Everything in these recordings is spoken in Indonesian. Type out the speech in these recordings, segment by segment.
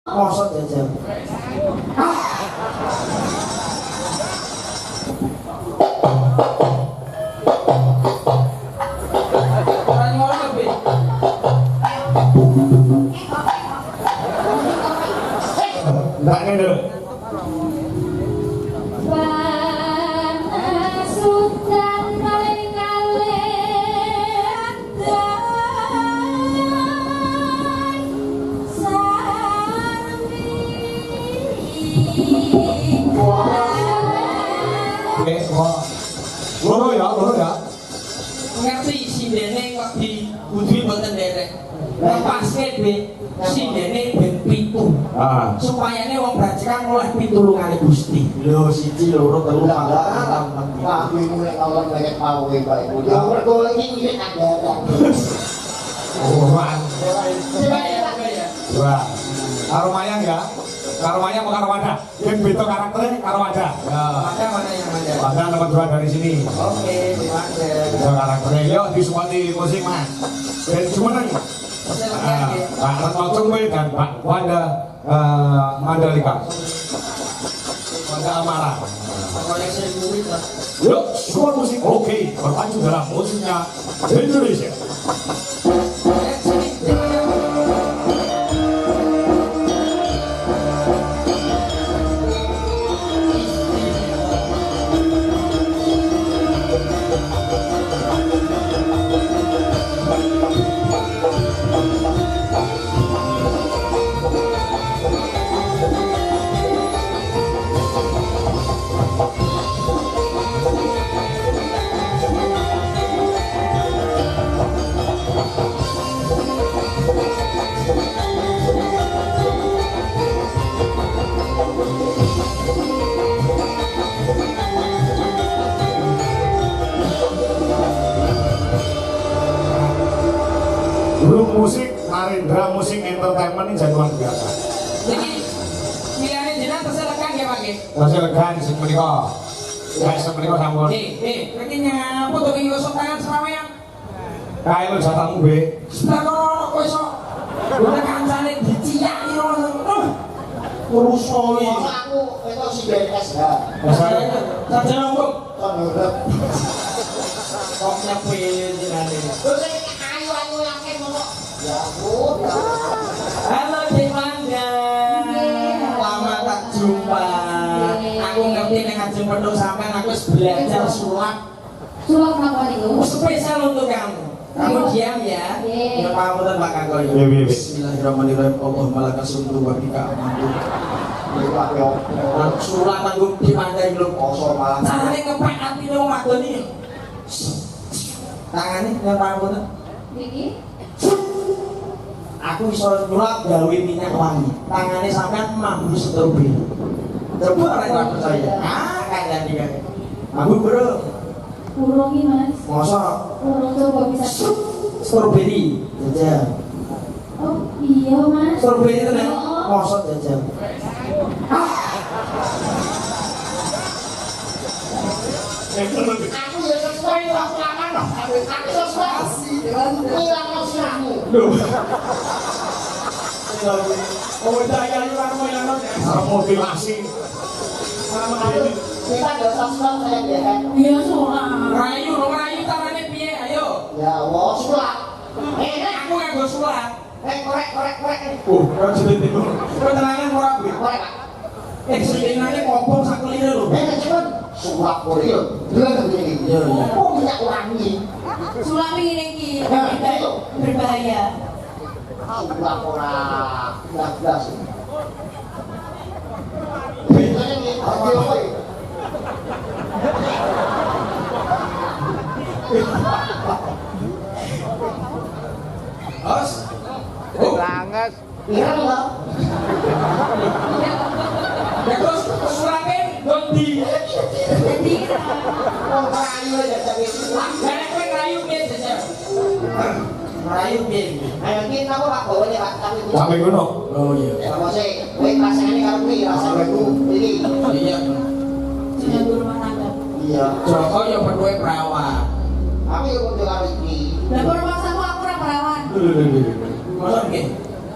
Mosok jajan. Enggak ngene. Loro ya. Ngerti sindene kok di Budwi mboten derek. Lepaske duwe sindene ben 7. Supayane wong brajekan oleh pitulungane Gusti. Lho 1 2 3 4. Pak kuwi nek awak banyak mau kowe Pak Ibu. Ya mergo iki ngirit anggaran. Wah. Karo mayang ya. Karo mayang mau karo wadah. Yang beda karakternya karo wadah. Ya. Wadah mana yang wadah? Wadah nomor 2 dari sini. Oke, terima kasih. Beda karakternya. Yuk disuati musik Mas. Dan cuman Pak Retno Cungwe dan Pak Wanda Mandalika. Wanda Amara. Koleksi murid lah. Yuk, semua musik oke. Berpacu dalam musiknya Indonesia. Grup musik Narendra Musik Entertainment ini jadi luar biasa. Jadi pilihannya jenang terselekang ya Pak? Terselekang sing menika. Kayak sing menika sampun. Ini nyapa tuh iki gosok tangan semawayang. Kae lho jatamu be. Sudah kok iso. Udah kancane diciyaki ngono. Urusoi. Aku itu si BNS ya. Sarjana hukum. Kon urip. Kok nyepil jenane. Terus ayu yakin ngono. Ya ampun. Halo Dek Wanda. Lama tak jumpa. Aku ngerti nek ajeng penuh sampean aku wis belajar sulap. Sulap apa itu? Spesial untuk kamu. Kamu diam ya. Ya pamutan Pak Kakoy. Bismillahirrahmanirrahim. Allahumma laka sumtu wa bika amantu. Sulap manggung di pantai lho. Kosor malah. Carane ngepek atine wong wadon iki. Tangane yang pamutan. Iki? Aku iso nyulap gawe minyak wangi. Tangane sampean mambu stroberi. Coba ora aku saya. Kayak tadi. Mambu bro. Urung iki Mas. Mosok Urung coba bisa. stroberi jajal. Oh iya Mas. Stroberi tenan. Mosok jajal. Aku ya sesuai waktu lama no. Aku sesuai. Hilang siramu. Duh. Oh, daya luar moyang Motivasi. Kita gak usah sulam saya dia kan. Iya sulap. rayu tarane piye? Ayo. Ya Allah sulam. Aku nganggo sulap. Korek. Ora jenenge ngono. Keterangan ora kuwi. Korek. Senengane ngopong sak kelire lho. Cuman sulap korek yo. Dua begini. Iya. Kok minyak wangi? Sulap ini iki Ayo. berbahaya. Sulap ora. Belas. Bedanya nih, oke. Os. Langas. Iya loh. Ya terus sulape gondi. Jadi Wong rayu aja tapi sulap. Nek kowe rayu piye jajal? Rayu piye? Ayo kita aku Pak bawa nih Pak tapi Sampai ngono. Oh iya. sama sih, kowe rasane karo kuwi rasane ku iki. Iya. jangan rumah tangga. Iya. Joko ya kowe perawat. Aku yo kudu karo iki. Lah kok rumah aku ora perawan. Masa nggih?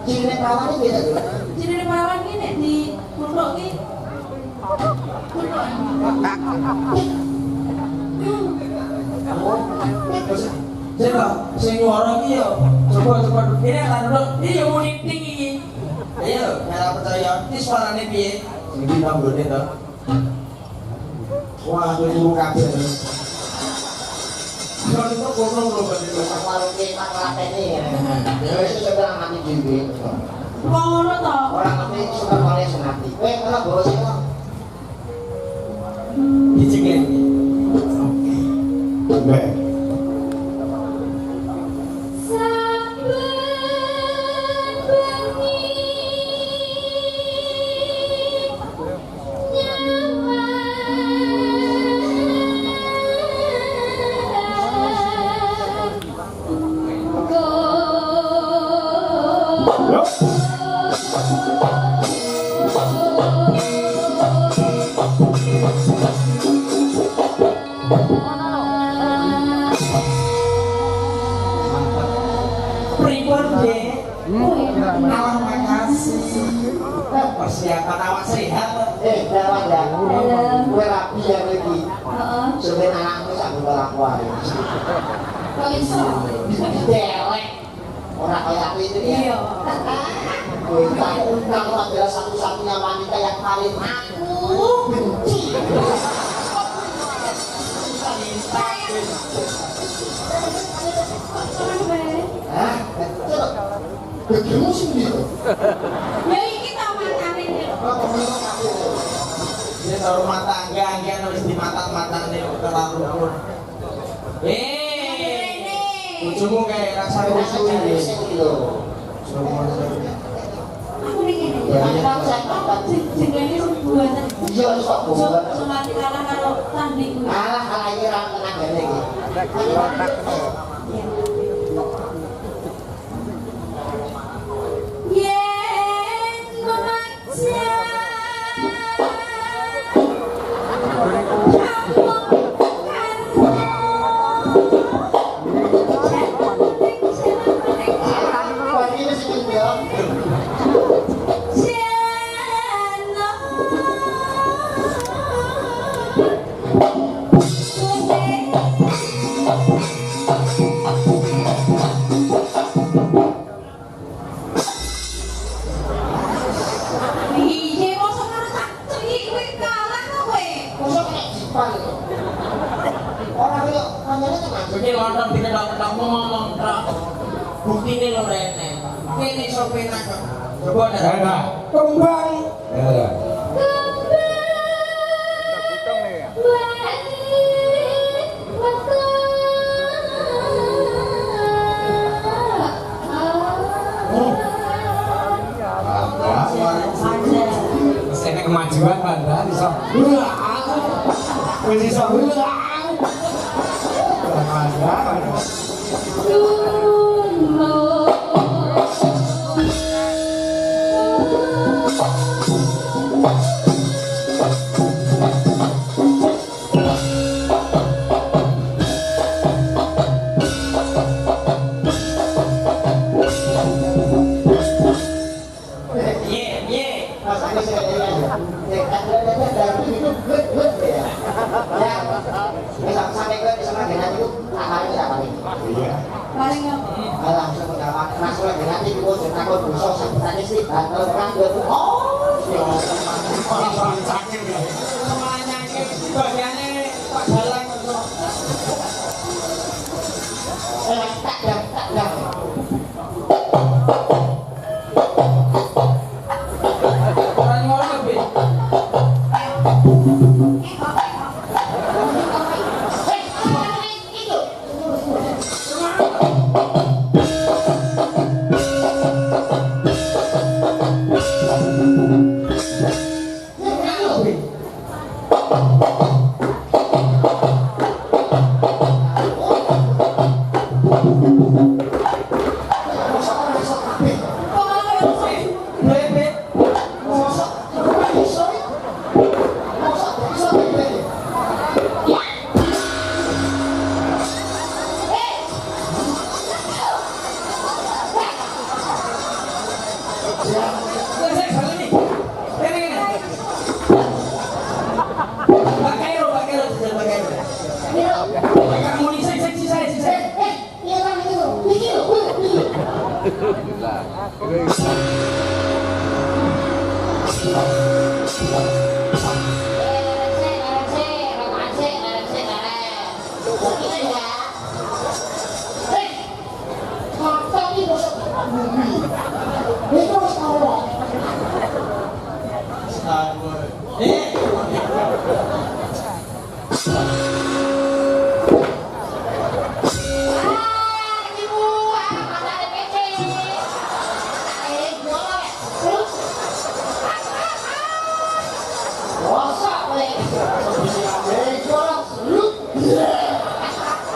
Ciri perawan itu beda juga. Jadi perawan Coba, sing nyuara iki yo. Coba. Ini kan dulu. Ini yo muni ting iki. Ayo, ora percaya. Iki suarane piye? Sing iki tanggone to. Wah, kuwi kabeh. Kalau itu goblok lho berarti Warung kita ngelateni ya. Terus itu sebelah mati dhewe. Ngono to. Orang ngerti suka oleh senati. Kalau bawa sih kok. dicekel. Oke. Persiapan awak sehat. Dalam ya. Gue rapi ya lagi. Sebenarnya anakmu sambil berlakuan. Kok iso? Delek. Orang kayak aku itu ya. Iya. Kamu adalah satu-satunya wanita yang paling aku benci. Hah? Begitu sih gitu. Ya iki ta matane. Ini taruh rumah tangga, anggian harus di mata-mata nih terlalu. Ujungmu kayak rasa rusuh ini. Aku ning ngene. Jenenge buatan. Iya, sok buat. Semati kalah karo tanding. Alah, ini orang tenang gini. Yen memaja Ini lontong diketok-ketok ngomong tok. Buktine lho rene. Kene iso penak kok. Coba Enak. Kembang. Ya. Ini kemajuan Anda bisa. Bisa. paling apa? Langsung mendapat masuk nanti kita takut busuk sampai sih atau kan Sakit ya. semuanya ini bagiannya Pak Dalang kok. tak dah. Orang ngono Bi.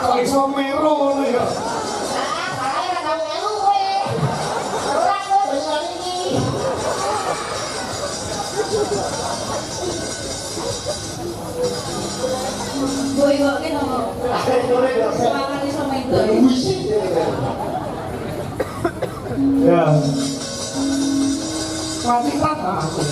Kok iso mero ngono ya? Boy kok ki nopo? Semangat iso main boy. Ya. Mati kan aku.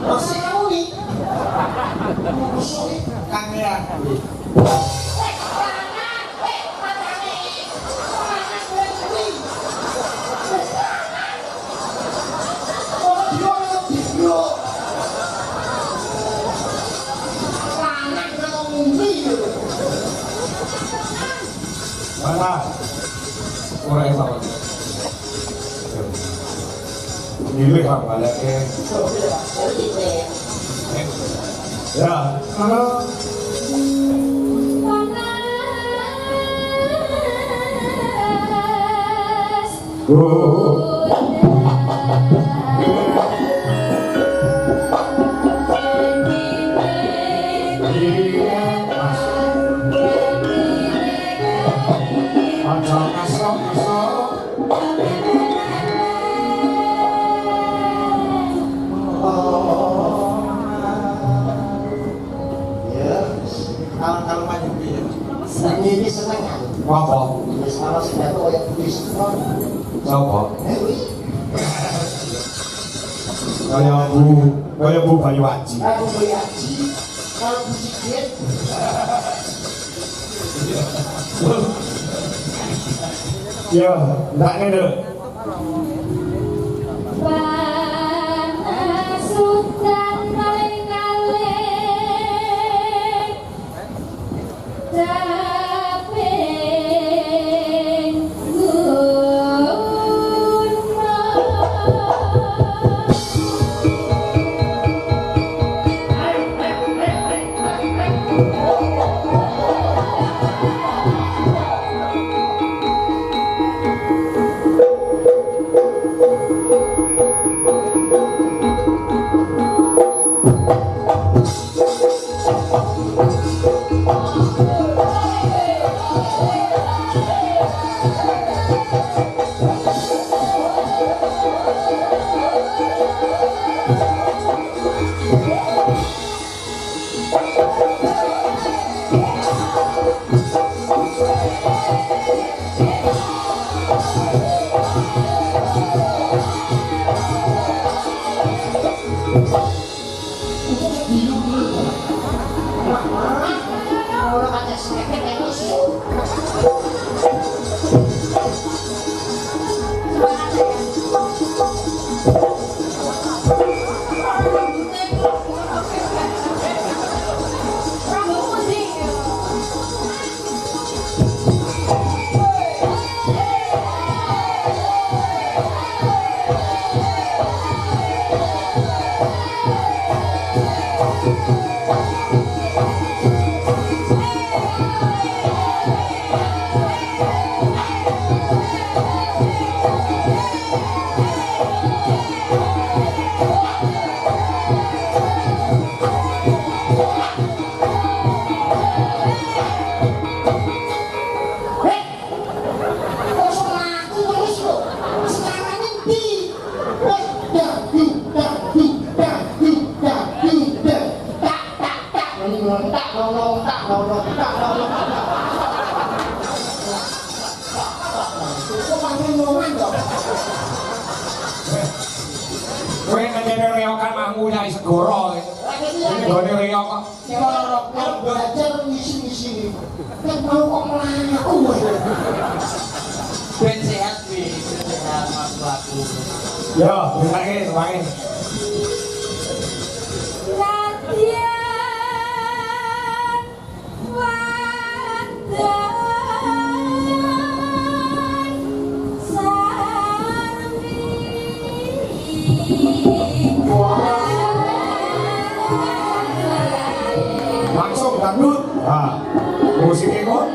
Masih kamu nih. Kangean. Mana? Ora iso. Ini lah balake. Ya, halo. Kalau maju piye? Ini seneng kan? Apa? Wis kalau sudah tuh kayak Budi Sutron. Sapa? Wih, Kaya Bu Bayu Aji. aku beli aji. Kalau Budi Diet, Ya, ndak ngene. Panasutan paling kalih taping gunung mulai segoro. Ini gone reok kok. Kalau belajar misi-misi kan mau kok melaku Ben sehat wi, sehat mas laku. Yo, dengerin, main. Langsung dangdut. Ah, musiknya kok.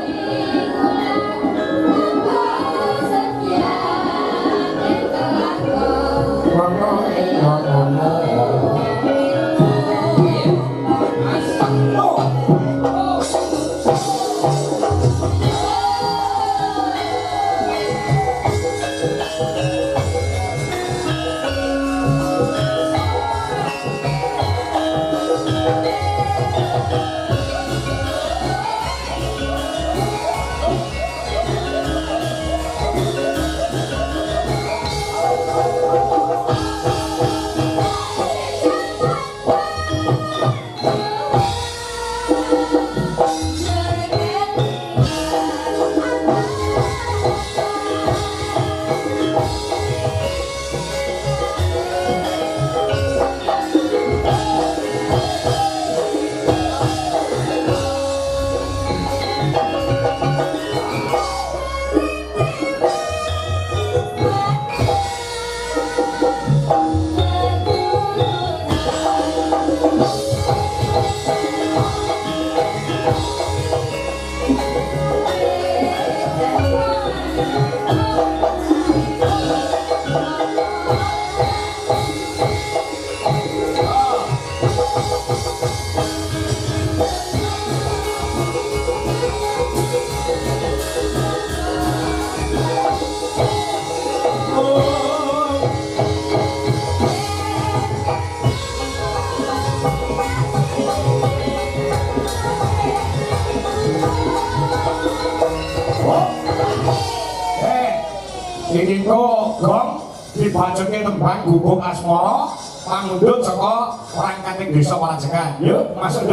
Ini kok gong dibacutke tembang gubuk asmara pangundut saka perangkat desa Walajengan. Yuk masuk.